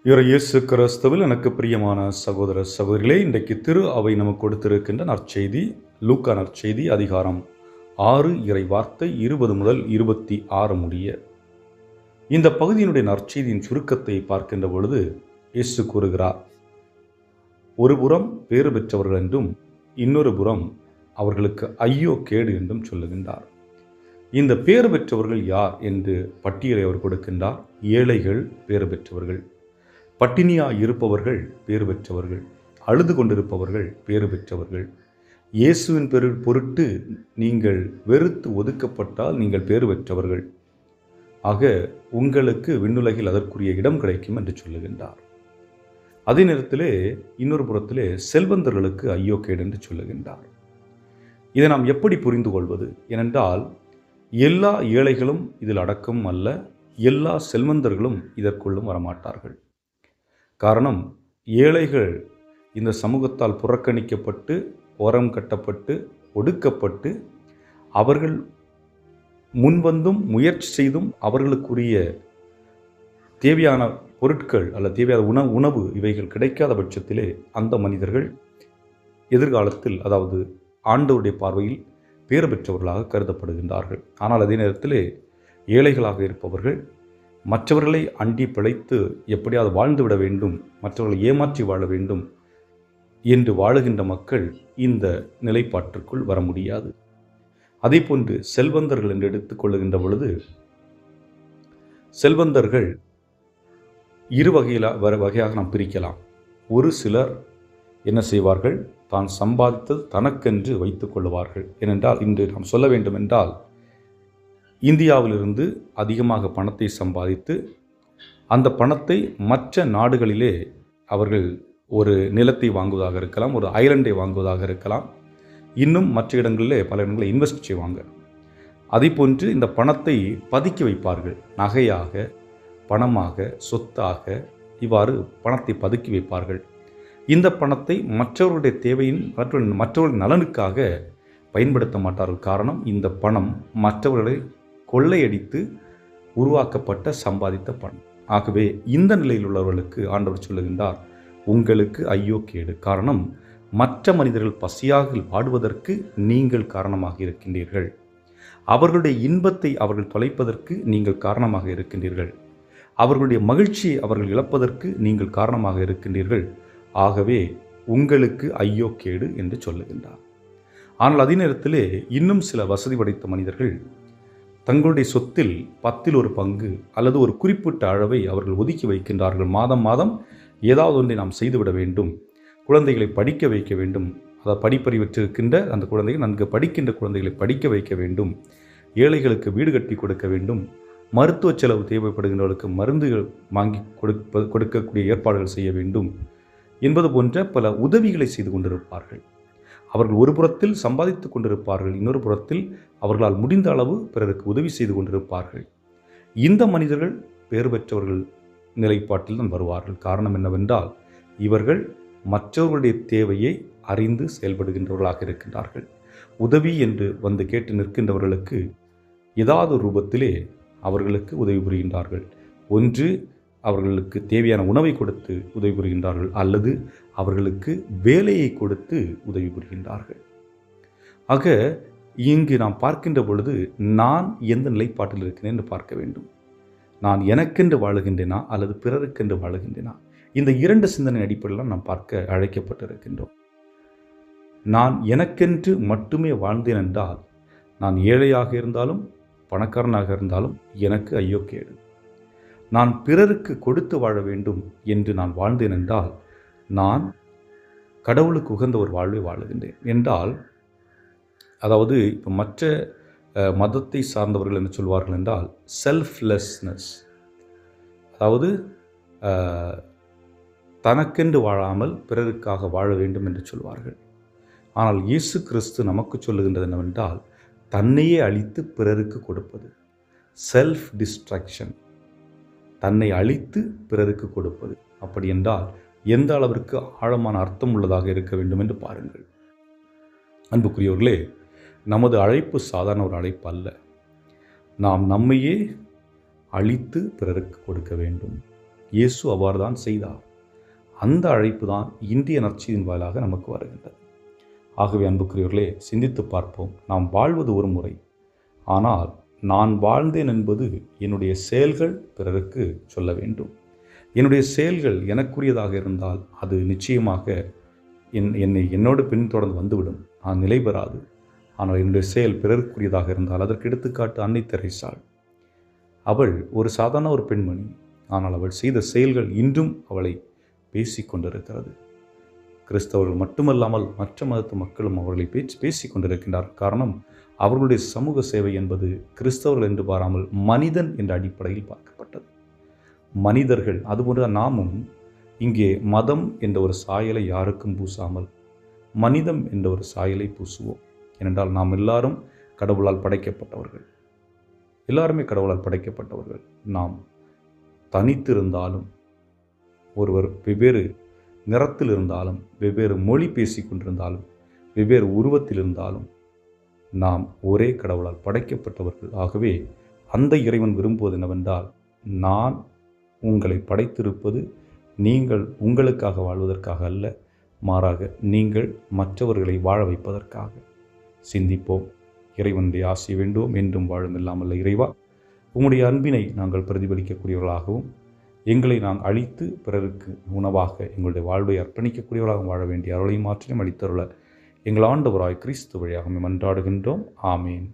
இயேசு கிறிஸ்துவில் எனக்கு பிரியமான சகோதர சகோதரிகளே, இன்றைக்கு திரு அவை நமக்கு கொடுத்திருக்கின்ற நற்செய்தி லூக்கா நற்செய்தி அதிகாரம் 6 இறை வார்த்தை 20 முதல் 26 முடிய. இந்த பகுதியினுடைய நற்செய்தியின் சுருக்கத்தை பார்க்கின்ற பொழுது இயேசு கூறுகிறார், ஒரு புறம் பேறு பெற்றவர்கள் என்றும் இன்னொரு புறம் அவர்களுக்கு ஐயோ கேடு என்றும் சொல்லுகின்றார். இந்த பேறு பெற்றவர்கள் யார் என்று பட்டியலை அவர் கொடுக்கின்றார். ஏழைகள் பேறு பெற்றவர்கள், பட்டினியாய் இருப்பவர்கள் பேறு பெற்றவர்கள், அழுது கொண்டிருப்பவர்கள் பேறு பெற்றவர்கள், இயேசுவின் பொருட்டு நீங்கள் வெறுத்து ஒதுக்கப்பட்டால் நீங்கள் பேறு பெற்றவர்கள், ஆக உங்களுக்கு விண்ணுலகில் அதற்குரிய இடம் கிடைக்கும் என்று சொல்லுகின்றார். அதே நேரத்திலே இன்னொரு புறத்திலே செல்வந்தர்களுக்கு ஐயோ கேடு என்று சொல்லுகின்றார். இதை நாம் எப்படி புரிந்து கொள்வது? ஏனென்றால் எல்லா ஏழைகளும் இதில் அடக்கம் அல்ல, எல்லா செல்வந்தர்களும் இதற்குள்ளும் வரமாட்டார்கள். காரணம், ஏழைகள் இந்த சமூகத்தால் புறக்கணிக்கப்பட்டு, ஓரம் கட்டப்பட்டு, ஒடுக்கப்பட்டு, அவர்கள் முன்வந்தும் முயற்சி செய்தும் அவர்களுக்குரிய தேவையான பொருட்கள் அல்லது தேவையான உணவு இவைகள் கிடைக்காத பட்சத்திலே அந்த மனிதர்கள் எதிர்காலத்தில், அதாவது ஆண்டவருடைய பார்வையில் பேறு பெற்றவர்களாக கருதப்படுகின்றார்கள். ஆனால் அதே நேரத்திலே ஏழைகளாக இருப்பவர்கள் மற்றவர்களை அண்டி பிழைத்து எப்படியாவது வாழ்ந்துவிட வேண்டும், மற்றவர்களை ஏமாற்றி வாழ வேண்டும் என்று வாழுகின்ற மக்கள் இந்த நிலைப்பாட்டிற்குள் வர முடியாது. அதே போன்று செல்வந்தர்கள் என்று எடுத்துக்கொள்ளுகின்ற பொழுது, செல்வந்தர்கள் இரு வகையாக நாம் பிரிக்கலாம். ஒரு சிலர் என்ன செய்வார்கள்? தான் சம்பாதித்தது தனக்கென்று வைத்துக் கொள்வார்கள். ஏனென்றால் இன்று நாம் சொல்ல வேண்டும் என்றால், இந்தியாவிலிருந்து அதிகமாக பணத்தை சம்பாதித்து அந்த பணத்தை மற்ற நாடுகளிலே அவர்கள் ஒரு நிலத்தை வாங்குவதாக இருக்கலாம், ஒரு ஐலண்டை வாங்குவதாக இருக்கலாம், இன்னும் மற்ற இடங்களிலே பல இடங்களில் இன்வெஸ்ட் செய்வாங்க. அதே போன்று இந்த பணத்தை பதுக்கி வைப்பார்கள். நகையாக, பணமாக, சொத்தாக, இவ்வாறு பணத்தை பதுக்கி வைப்பார்கள். இந்த பணத்தை மற்றவர்களுடைய தேவையின் மற்றவர்கள் நலனுக்காக பயன்படுத்த மாட்டார்கள். காரணம், இந்த பணம் மற்றவர்களை கொள்ளையடித்து உருவாக்கப்பட்ட சம்பாதித்த பணம். ஆகவே இந்த நிலையில் உள்ளவர்களுக்கு ஆண்டவர் சொல்லுகின்றார், உங்களுக்கு ஐயோ கேடு. காரணம், மற்ற மனிதர்கள் பசியாக வாடுவதற்கு நீங்கள் காரணமாக இருக்கின்றீர்கள். அவர்களுடைய இன்பத்தை அவர்கள் தொலைப்பதற்கு நீங்கள் காரணமாக இருக்கின்றீர்கள். அவர்களுடைய மகிழ்ச்சியை அவர்கள் இழப்பதற்கு நீங்கள் காரணமாக இருக்கின்றீர்கள். ஆகவே உங்களுக்கு ஐயோ கேடு என்று சொல்லுகின்றார். ஆனால் அதே நேரத்திலே இன்னும் சில வசதி படைத்த மனிதர்கள் தங்களுடைய சொத்தில் 10 ஒரு பங்கு அல்லது ஒரு குறிப்பிட்ட அளவை அவர்கள் ஒதுக்கி வைக்கின்றார்கள். மாதம் மாதம் ஏதாவது ஒன்றை நாம் செய்துவிட வேண்டும், குழந்தைகளை படிக்க வைக்க வேண்டும், அதை படிப்பறிவு பெற்றிருக்கின்ற அந்த குழந்தைகள், நன்கு படிக்கின்ற குழந்தைகளை படிக்க வைக்க வேண்டும், ஏழைகளுக்கு வீடு கட்டி கொடுக்க வேண்டும், மருத்துவ செலவு தேவைப்படுகின்றவர்களுக்கு மருந்துகள் வாங்கி கொடுக்கக்கூடிய ஏற்பாடுகள் செய்ய வேண்டும் என்பது போன்ற பல உதவிகளை செய்து கொண்டிருப்பார்கள். அவர்கள் ஒரு புறத்தில் சம்பாதித்து கொண்டிருப்பார்கள், இன்னொரு புறத்தில் அவர்களால் முடிந்த அளவு பிறருக்கு உதவி செய்து கொண்டிருப்பார்கள். இந்த மனிதர்கள் பேறு பெற்றவர்கள் நிலைப்பாட்டில் தான் வருவார்கள். காரணம் என்னவென்றால், இவர்கள் மற்றவர்களுடைய தேவையை அறிந்து செயல்படுகின்றவர்களாக இருக்கின்றார்கள். உதவி என்று வந்து கேட்டு நிற்கின்றவர்களுக்கு ஏதாவது ஒரு ரூபத்திலே அவர்களுக்கு உதவி புரிகின்றார்கள். ஒன்று அவர்களுக்கு தேவையான உணவை கொடுத்து உதவி புரிகின்றார்கள், அல்லது அவர்களுக்கு வேலையை கொடுத்து உதவி புரிகின்றார்கள். ஆக இங்கு நாம் பார்க்கின்ற பொழுது, நான் எந்த நிலைப்பாட்டில் இருக்கிறேன் என்று பார்க்க வேண்டும். நான் எனக்கென்று வாழுகின்றேனா அல்லது பிறருக்கென்று வாழுகின்றேனா? இந்த இரண்டு சிந்தனை அடிப்படையில் நாம் பார்க்க அழைக்கப்பட்டிருக்கின்றோம். நான் எனக்கென்று மட்டுமே வாழ்ந்தேன் என்றால், நான் ஏழையாக இருந்தாலும் பணக்காரனாக இருந்தாலும் எனக்கு ஐயோ கேடு. நான் பிறருக்கு கொடுத்து வாழ வேண்டும் என்று நான் வாழ்ந்தேன் என்றால், நான் கடவுளுக்கு உகந்த ஒரு வாழ்வை வாழுகின்றேன் என்றால், அதாவது இப்போ மற்ற மதத்தை சார்ந்தவர்கள் என்ன சொல்வார்கள் என்றால், செல்ஃப்லெஸ்னஸ், அதாவது தனக்கென்று வாழாமல் பிறருக்காக வாழ வேண்டும் என்று சொல்வார்கள். ஆனால் இயேசு கிறிஸ்து நமக்கு சொல்லுகின்றது என்னவென்றால், தன்னையே அழித்து பிறருக்கு கொடுப்பது, செல்ஃப் டிஸ்ட்ரக்ஷன், தன்னை அழித்து பிறருக்கு கொடுப்பது. அப்படி என்றால் எந்த அளவிற்கு ஆழமான அர்த்தம் உள்ளதாக இருக்க வேண்டும் என்று பாருங்கள். அன்புக்குரியவர்களே, நமது அழைப்பு சாதாரண ஒரு அழைப்பு அல்ல. நாம் நம்மையே அழித்து பிறருக்கு கொடுக்க வேண்டும். இயேசு அவ்வாறு தான் செய்தார். அந்த அழைப்பு தான் இந்திய நற்செய்தியின் வாயிலாக நமக்கு வருகின்றது. ஆகவே அன்புக்குரியவர்களே, சிந்தித்து பார்ப்போம். நாம் வாழ்வது ஒரு முறை, ஆனால் நான் வாழ்ந்தேன் என்பது என்னுடைய செயல்கள் பிறருக்கு சொல்ல வேண்டும். என்னுடைய செயல்கள் எனக்குரியதாக இருந்தால் அது நிச்சயமாக என்னை என்னோடு பின்தொடர்ந்து வந்துவிடும். நான் நிலை பெறாது. ஆனால் என்னுடைய செயல் பிறருக்குரியதாக இருந்தால், அதற்கு எடுத்துக்காட்டு அன்னை தெரேசாள். அவள் ஒரு சாதாரண ஒரு பெண்மணி, ஆனால் அவள் செய்த செயல்கள் இன்றும் அவளை பேசி கொண்டிருக்கிறது. கிறிஸ்தவர்கள் மட்டுமல்லாமல் மற்ற மதத்து மக்களும் அவர்களை பேசி கொண்டிருக்கின்றார். காரணம், அவர்களுடைய சமூக சேவை என்பது கிறிஸ்தவர்கள் என்று பாராமல் மனிதன் என்ற அடிப்படையில் பார்க்கப்பட்டது. மனிதர்கள், அதுபோன்ற நாமும் இங்கே மதம் என்ற ஒரு சாயலை யாருக்கும் பூசாமல் மனிதம் என்ற ஒரு சாயலை பூசுவோம். ஏனென்றால் நாம் எல்லாரும் கடவுளால் படைக்கப்பட்டவர்கள். எல்லாருமே கடவுளால் படைக்கப்பட்டவர்கள். நாம் தனித்திருந்தாலும், ஒருவர் வெவ்வேறு நிறத்தில் இருந்தாலும், வெவ்வேறு மொழி பேசி கொண்டிருந்தாலும், வெவ்வேறு உருவத்தில் இருந்தாலும், நாம் ஒரே கடவுளால் படைக்கப்பட்டவர்கள். ஆகவே அந்த இறைவன் விரும்புவது என்னவென்றால், நான் உங்களை படைத்திருப்பது நீங்கள் உங்களுக்காக வாழ்வதற்காக அல்ல, மாறாக நீங்கள் மற்றவர்களை வாழ வைப்பதற்காக. சிந்திப்போம். இறைவனுடைய ஆசை வேண்டுவோம். என்றும் வாழும் இல்லாமல் இறைவா, உம்முடைய அன்பினை நாங்கள் பிரதிபலிக்கக்கூடியவர்களாகவும், எங்களை நாங்கள் அழித்து பிறருக்கு உணவாக எங்களுடைய வாழ்வை அர்ப்பணிக்கக்கூடியவர்களாகவும் வாழ வேண்டிய அருளையும் ஆற்றலையும் அளித்தருள எங்கள் ஆண்டவராய் கிறிஸ்து வழியாக மன்றாடுகின்றோம். ஆமேன்.